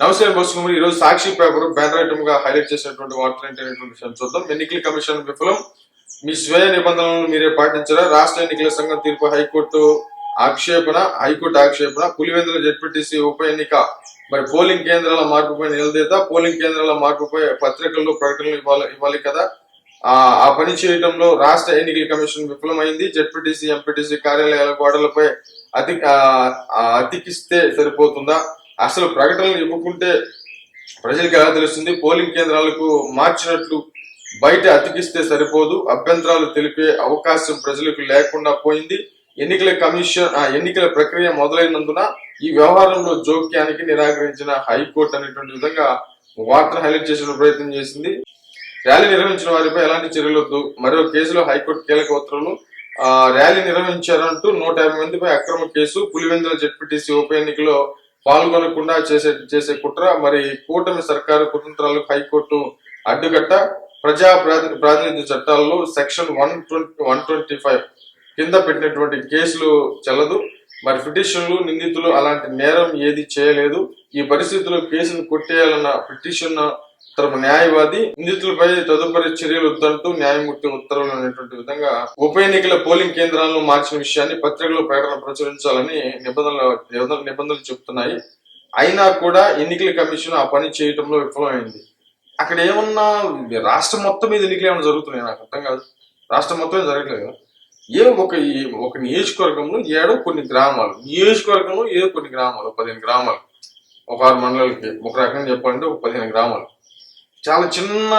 నమస్తే బస్సు ఈ రోజు సాక్షి పేపర్ బ్యానర్ ఐటమ్ గా హైలైట్ చేసినటువంటి వార్తలు ఏంటనేటువంటి విషయం చూద్దాం. ఎన్నికల కమిషన్ విఫలం, మీ స్వయ నిబంధనలను మీరే పాటించరా, రాష్ట్ర ఎన్నికల సంఘం తీర్పు హైకోర్టు ఆక్షేపణ, పులివెందుల జెడ్పీటీసీ ఉప ఎన్నిక మరి పోలింగ్ కేంద్రాల మార్పుపై నిలదీత, పోలింగ్ కేంద్రాల మార్పుపై పత్రికల్లో ప్రకటనలు ఇవ్వాలి కదా. ఆ పని చేయడంలో రాష్ట్ర ఎన్నికల కమిషన్ విఫలమైంది. జెడ్పీటీసీ ఎంపీటీసీ కార్యాలయాల గోడలపై అతికిస్తే సరిపోతుందా, అసలు ప్రకటనలు ఇవ్వకుంటే ప్రజలకు ఎలా తెలుస్తుంది, పోలింగ్ కేంద్రాలకు మార్చినట్లు బయట అతికిస్తే సరిపోదు, అభ్యంతరాలు తెలిపే అవకాశం ప్రజలకు లేకుండా పోయింది, ఎన్నికల ప్రక్రియ మొదలైనందున ఈ వ్యవహారంలో జోక్యానికి నిరాకరించిన హైకోర్టు అనేటువంటి విధంగా వార్తను హైలైట్ చేసిన ప్రయత్నం చేసింది. ర్యాలీ నిర్వహించిన వారిపై ఎలాంటి చర్యలు వద్దు, మరో కేసులో హైకోర్టు కీలక ఉత్తర్వులు. ర్యాలీ నిర్వహించారంటూ 150 మందిపై అక్రమ కేసు, పులివెందుల జెడ్పీటీసీ ఉప ఎన్నికలో పాల్గొనకుండా చేసే కుట్ర, మరి కూటమి సర్కారు కుతంత్రాలకు హైకోర్టు అడ్డుకట్ట, ప్రజా ప్రాతినిధ్య చట్టాల్లో సెక్షన్ 125 కింద పెట్టినటువంటి కేసులు చెల్లదు, మరి పిటిషన్లు నిందితులు అలాంటి నేరం ఏది చేయలేదు, ఈ పరిస్థితుల్లో కేసును కొట్టేయాలన్న పిటిషన్ తరపు న్యాయవాది నిందితులపై తదుపరి చర్యలు వద్దంటూ న్యాయమూర్తి ఉత్తర్వులు అనేటువంటి విధంగా ఉప ఎన్నికల పోలింగ్ కేంద్రాలను మార్చిన విషయాన్ని పత్రికలో ప్రకటన ప్రచురించాలని నిబంధనలు చెబుతున్నాయి. అయినా కూడా ఎన్నికల కమిషన్ ఆ పని చేయటంలో విఫలమైంది. అక్కడ ఏమన్నా రాష్ట్రం మొత్తం మీద ఎన్నికలు ఏమైనా జరుగుతున్నాయి, నాకు అర్థం కాదు. రాష్ట్రం మొత్తం జరగట్లేదు. ఒక నియోజకవర్గంలో కొన్ని గ్రామాలు, నియోజకవర్గంలో 15 గ్రామాలు, ఒక 6 మండలాలకి ఒక రకంగా చెప్పాలంటే ఒక 15 గ్రామాలు. చాలా చిన్న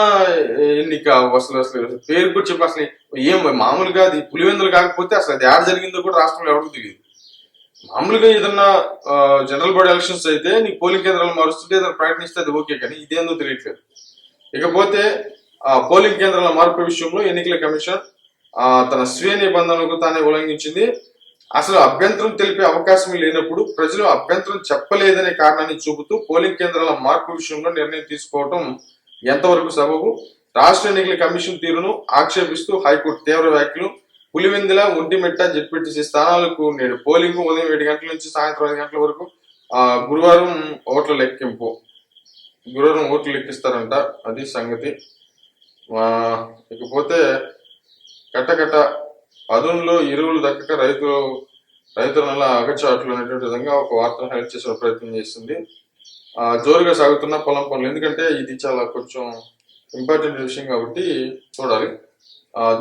ఎన్నిక. అసలు పేరు కూడా చెప్పి అసలు ఏం మామూలుగా అది పులివెందులు కాకపోతే అసలు అది ఆడ జరిగిందో కూడా రాష్ట్రంలో ఎవరికి తెలియదు. మామూలుగా ఏదన్నా జనరల్ బాడీ ఎలక్షన్స్ అయితే నీకు పోలింగ్ కేంద్రాలు మారుస్తుంటే ఏదైనా ప్రకటిస్తే అది ఓకే, కానీ ఇదేందో తెలియట్లేదు. ఇకపోతే పోలింగ్ కేంద్రాల మార్పు విషయంలో ఎన్నికల కమిషన్ తన స్వీయ నిబంధనలకు తానే ఉల్లంఘించింది. అసలు అభ్యంతరం తెలిపే అవకాశం లేనప్పుడు ప్రజలు అభ్యంతరం చెప్పలేదనే కారణాన్ని చూపుతూ పోలింగ్ కేంద్రాల మార్పు విషయంలో నిర్ణయం తీసుకోవడం ఎంతవరకు సబబు, రాష్ట్ర ఎన్నికల కమిషన్ తీరును ఆక్షేపిస్తూ హైకోర్టు తీవ్ర వ్యాఖ్యలు. పులివెందుల, ఒంటిమిట్ట జెడ్పీటీసీ స్థానాలకు నేడు పోలింగ్ ఉదయం 7 గంటల నుంచి సాయంత్రం 5 గంటల వరకు. గురువారం ఓట్ల లెక్కిస్తారంట, అది సంగతి. ఇకపోతే కట్టకట్ట అదునులో ఎరువులు దక్కక రైతుల నెల అగచాట్లు అనేటువంటి విధంగా ఒక వార్తను హైలైట్ చేసే ప్రయత్నం చేస్తుంది. జోరుగా సాగుతున్న పొలం పనులు, ఎందుకంటే ఇది చాలా కొంచెం ఇంపార్టెంట్ విషయం కాబట్టి చూడాలి.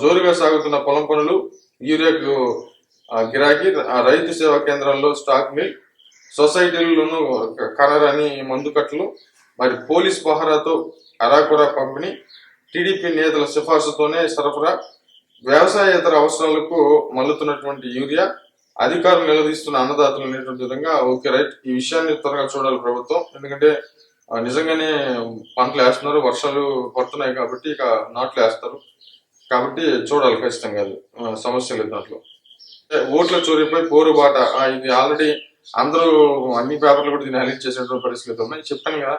జోరుగా సాగుతున్న పొలం పనులు, యూరియాకు గిరాకీ, రైతు సేవా కేంద్రాల్లో స్టాక్ మిల్, సొసైటీల్లోనూ కనరాని మందుకట్లు, మరి పోలీస్ పహరాతో అరాకురా పంపిణీ, టీడీపీ నేతల సిఫార్సుతోనే సరఫరా, వ్యవసాయేతర అవసరాలకు మల్లుతున్నటువంటి యూరియా, అధికారులు నిలదీస్తున్న అన్నదాతలు అనేటువంటి విధంగా ఓకే రైట్. ఈ విషయాన్ని త్వరగా చూడాలి ప్రభుత్వం, ఎందుకంటే నిజంగానే పంటలు వేస్తున్నారు, వర్షాలు పడుతున్నాయి కాబట్టి ఇక నాట్లు వేస్తారు కాబట్టి చూడాలి ఖచ్చితంగా. అది సమస్య లేదు దాంట్లో. ఓట్ల చోరీపై పోరుబాట, ఇది ఆల్రెడీ అందరూ అన్ని పేపర్లు కూడా దీన్ని హైలైట్ చేసినటువంటి పరిస్థితులు ఉన్నాయి. చెప్పాను కదా,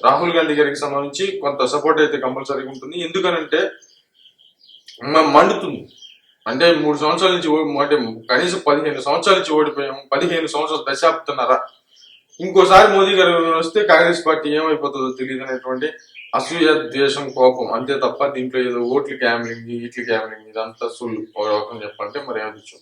రాహుల్ గాంధీ గారికి సంబంధించి కొంత సపోర్ట్ అయితే కంపల్సరీగా ఉంటుంది. ఎందుకనంటే మండుతుంది. అంటే 3 సంవత్సరాల నుంచి అంటే కనీసం 15 సంవత్సరాల నుంచి ఓడిపోయాము, 15 సంవత్సరాలు దశాబ్దన్నర. ఇంకోసారి మోదీ గారు వస్తే కాంగ్రెస్ పార్టీ ఏమైపోతుందో తెలియదు అనేటువంటి అసూయ, ద్వేషం, కోపం అంతే తప్ప దీంట్లో ఏదో ఓట్లు క్యామ్లింగ్ ఇదంతా సుల్లు ఒక రకం చెప్పాలంటే మరి ఏమొచ్చు.